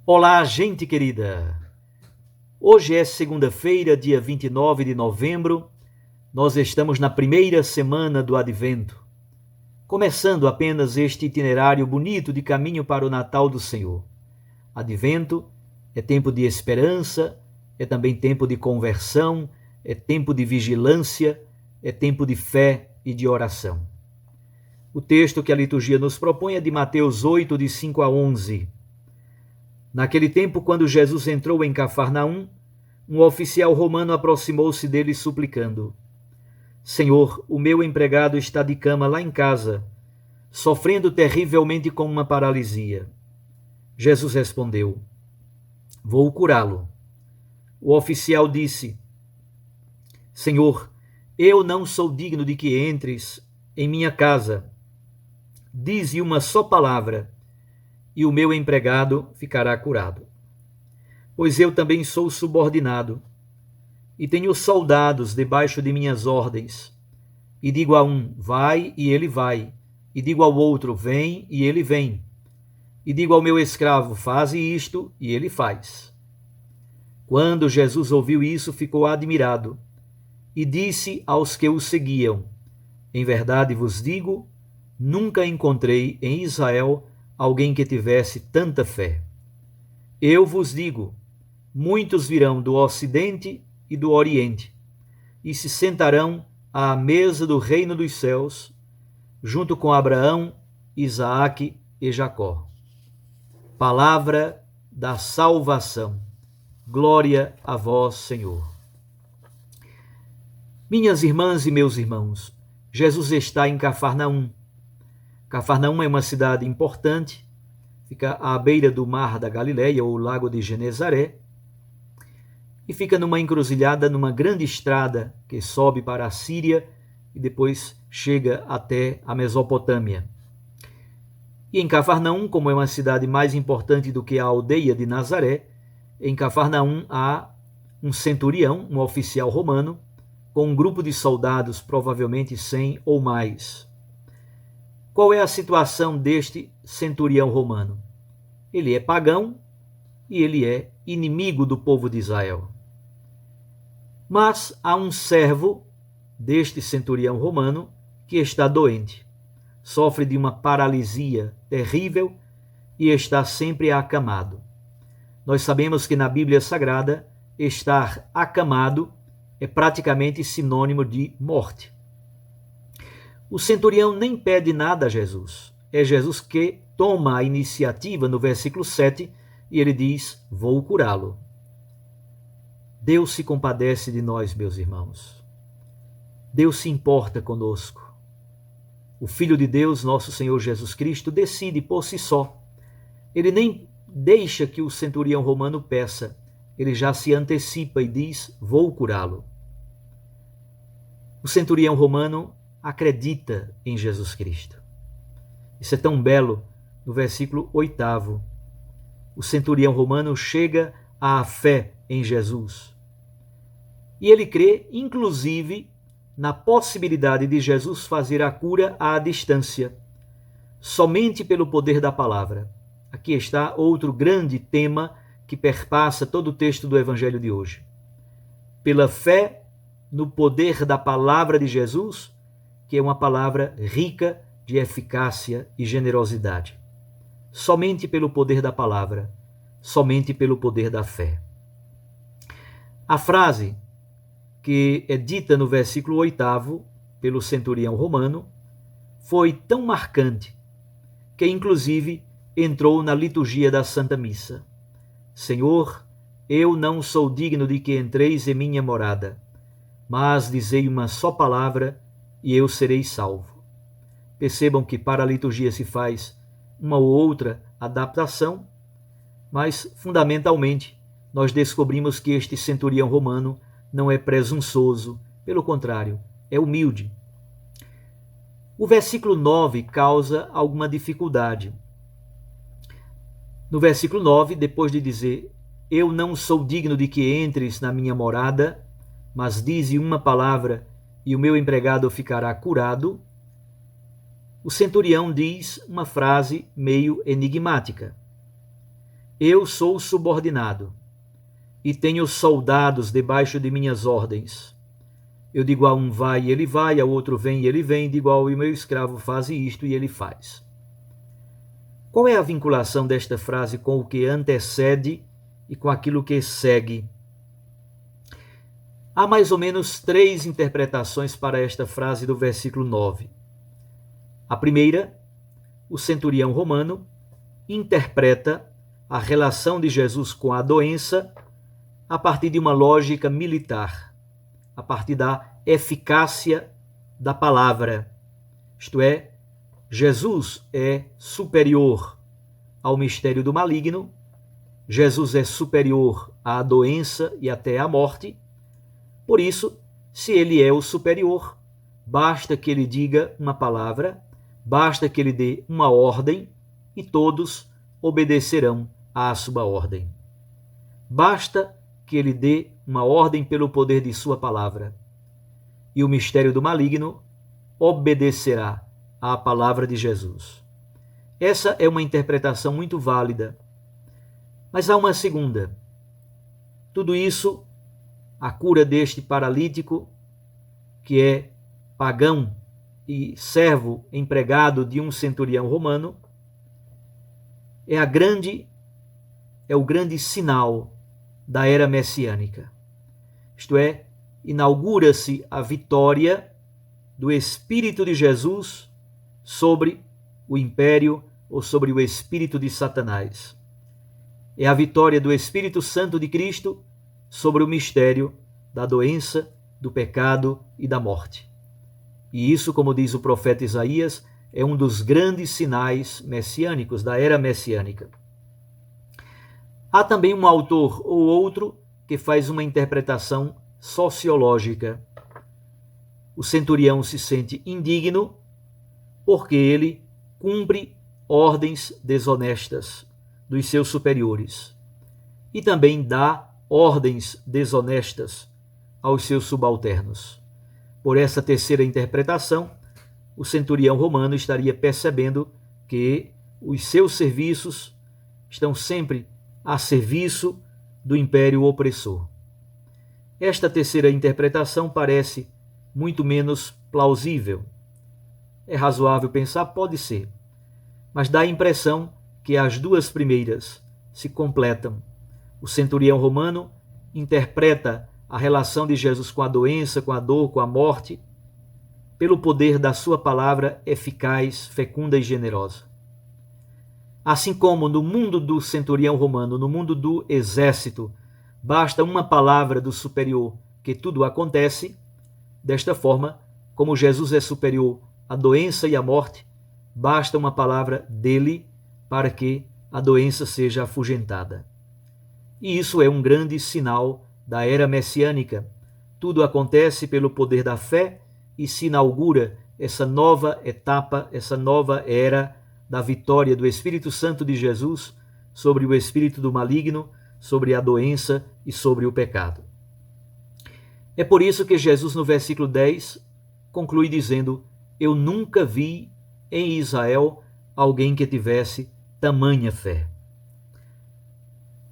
Olá, gente querida! Hoje é segunda-feira, dia 29 de novembro. Nós estamos na primeira semana do Advento, começando apenas este itinerário bonito de caminho para o Natal do Senhor. Advento é tempo de esperança, é também tempo de conversão, é tempo de vigilância, é tempo de fé e de oração. O texto que a liturgia nos propõe é de Mateus 8, de 5 a 11. Naquele tempo, quando Jesus entrou em Cafarnaum, um oficial romano aproximou-se dele suplicando: Senhor, o meu empregado está de cama lá em casa, sofrendo terrivelmente com uma paralisia. Jesus respondeu: Vou curá-lo. O oficial disse: Senhor, eu não sou digno de que entres em minha casa. Dize uma só palavra e o meu empregado ficará curado. Pois eu também sou subordinado e tenho soldados debaixo de minhas ordens. E digo a um, vai, e ele vai. E digo ao outro, vem, e ele vem. E digo ao meu escravo, faze isto, e ele faz. Quando Jesus ouviu isso, ficou admirado e disse aos que o seguiam: Em verdade vos digo, nunca encontrei em Israel alguém que tivesse tanta fé. Eu vos digo, muitos virão do Ocidente e do Oriente e se sentarão à mesa do reino dos céus, junto com Abraão, Isaque e Jacó. Palavra da salvação. Glória a vós, Senhor. Minhas irmãs e meus irmãos, Jesus está em Cafarnaum. Cafarnaum é uma cidade importante, fica à beira do mar da Galileia, ou lago de Genezaré, e fica numa encruzilhada, numa grande estrada que sobe para a Síria e depois chega até a Mesopotâmia. E em Cafarnaum, como é uma cidade mais importante do que a aldeia de Nazaré, em Cafarnaum há um centurião, um oficial romano, com um grupo de soldados, provavelmente 100 ou mais. Qual é a situação deste centurião romano? Ele é pagão e ele é inimigo do povo de Israel. Mas há um servo deste centurião romano que está doente, sofre de uma paralisia terrível e está sempre acamado. Nós sabemos que na Bíblia Sagrada, estar acamado é praticamente sinônimo de morte. O centurião nem pede nada a Jesus. É Jesus que toma a iniciativa no versículo 7 e ele diz: Vou curá-lo. Deus se compadece de nós, meus irmãos. Deus se importa conosco. O Filho de Deus, nosso Senhor Jesus Cristo, decide por si só. Ele nem deixa que o centurião romano peça. Ele já se antecipa e diz: Vou curá-lo. O centurião romano acredita em Jesus Cristo. Isso é tão belo no versículo 8. O centurião romano chega à fé em Jesus. E ele crê, inclusive, na possibilidade de Jesus fazer a cura à distância, somente pelo poder da palavra. Aqui está outro grande tema que perpassa todo o texto do Evangelho de hoje. Pela fé no poder da palavra de Jesus, que é uma palavra rica de eficácia e generosidade. Somente pelo poder da palavra, somente pelo poder da fé. A frase que é dita no versículo 8 pelo centurião romano foi tão marcante que inclusive entrou na liturgia da Santa Missa. Senhor, eu não sou digno de que entreis em minha morada, mas dizei uma só palavra e eu serei salvo. Percebam que para a liturgia se faz uma ou outra adaptação, mas fundamentalmente nós descobrimos que este centurião romano não é presunçoso, pelo contrário, é humilde. O versículo 9 causa alguma dificuldade. No versículo 9, depois de dizer: Eu não sou digno de que entres na minha morada, mas dize uma palavra e o meu empregado ficará curado, o centurião diz uma frase meio enigmática. Eu sou subordinado e tenho soldados debaixo de minhas ordens. Eu digo a um vai e ele vai, ao outro vem e ele vem, digo ao meu escravo faze isto e ele faz. Qual é a vinculação desta frase com o que antecede e com aquilo que segue? Há mais ou menos 3 interpretações para esta frase do versículo 9. A primeira, o centurião romano interpreta a relação de Jesus com a doença a partir de uma lógica militar, a partir da eficácia da palavra. Isto é, Jesus é superior ao mistério do maligno, Jesus é superior à doença e até à morte. Por isso, se ele é o superior, basta que ele diga uma palavra, basta que ele dê uma ordem e todos obedecerão à sua ordem. Basta que ele dê uma ordem pelo poder de sua palavra, e o mistério do maligno obedecerá à palavra de Jesus. Essa é uma interpretação muito válida. Mas há uma segunda. Tudo isso, a cura deste paralítico, que é pagão e servo empregado de um centurião romano, é o grande sinal da era messiânica. Isto é, inaugura-se a vitória do Espírito de Jesus sobre o império ou sobre o espírito de Satanás. É a vitória do Espírito Santo de Cristo sobre o mistério da doença, do pecado e da morte. E isso, como diz o profeta Isaías, é um dos grandes sinais messiânicos, da era messiânica. Há também um autor ou outro que faz uma interpretação sociológica. O centurião se sente indigno porque ele cumpre ordens desonestas dos seus superiores e também dá ordens desonestas aos seus subalternos. Por essa terceira interpretação, o centurião romano estaria percebendo que os seus serviços estão sempre a serviço do império opressor. Esta terceira interpretação parece muito menos plausível. É razoável pensar? Pode ser. Mas dá a impressão que as duas primeiras se completam. O centurião romano interpreta a relação de Jesus com a doença, com a dor, com a morte, pelo poder da sua palavra eficaz, fecunda e generosa. Assim como no mundo do centurião romano, no mundo do exército, basta uma palavra do superior que tudo acontece, desta forma, como Jesus é superior à doença e à morte, basta uma palavra dele para que a doença seja afugentada. E isso é um grande sinal da era messiânica. Tudo acontece pelo poder da fé e se inaugura essa nova etapa, essa nova era da vitória do Espírito Santo de Jesus sobre o espírito do maligno, sobre a doença e sobre o pecado. É por isso que Jesus, no versículo 10, conclui dizendo: eu nunca vi em Israel alguém que tivesse tamanha fé.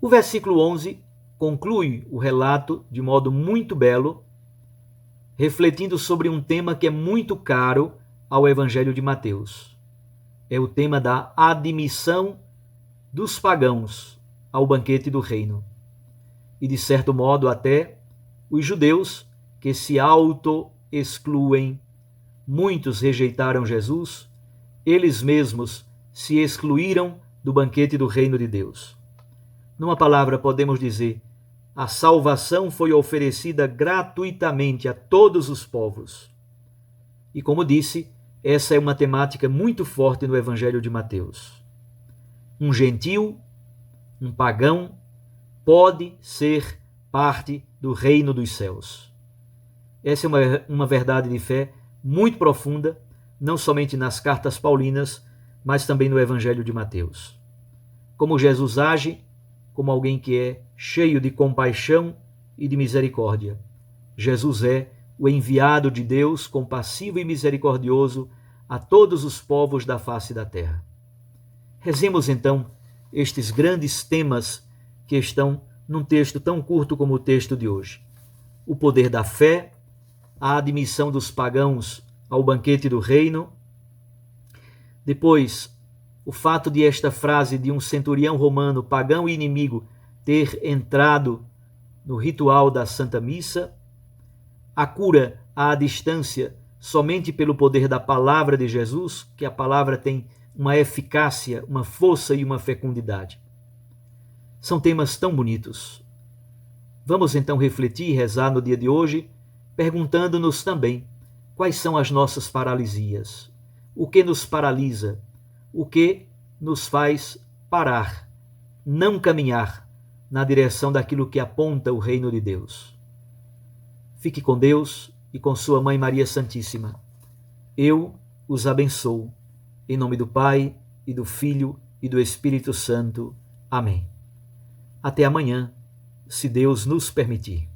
O versículo 11 conclui o relato de modo muito belo, refletindo sobre um tema que é muito caro ao Evangelho de Mateus. É o tema da admissão dos pagãos ao banquete do reino. E, de certo modo, até os judeus que se auto-excluem. Muitos rejeitaram Jesus, eles mesmos se excluíram do banquete do reino de Deus. Numa palavra, podemos dizer, a salvação foi oferecida gratuitamente a todos os povos. E como disse, essa é uma temática muito forte no Evangelho de Mateus. Um gentil, um pagão, pode ser parte do reino dos céus. Essa é uma verdade de fé muito profunda, não somente nas cartas paulinas, mas também no Evangelho de Mateus. Como Jesus age como alguém que é cheio de compaixão e de misericórdia. Jesus é o enviado de Deus, compassivo e misericordioso a todos os povos da face da terra. Rezemos então estes grandes temas que estão num texto tão curto como o texto de hoje. O poder da fé, a admissão dos pagãos ao banquete do reino. Depois, o fato de esta frase de um centurião romano, pagão e inimigo, ter entrado no ritual da Santa Missa. A cura à distância somente pelo poder da palavra de Jesus, que a palavra tem uma eficácia, uma força e uma fecundidade. São temas tão bonitos. Vamos então refletir e rezar no dia de hoje, perguntando-nos também quais são as nossas paralisias. O que nos paralisa? O que nos faz parar, não caminhar na direção daquilo que aponta o reino de Deus? Fique com Deus e com sua Mãe Maria Santíssima. Eu os abençoo. Em nome do Pai, e do Filho, e do Espírito Santo. Amém. Até amanhã, se Deus nos permitir.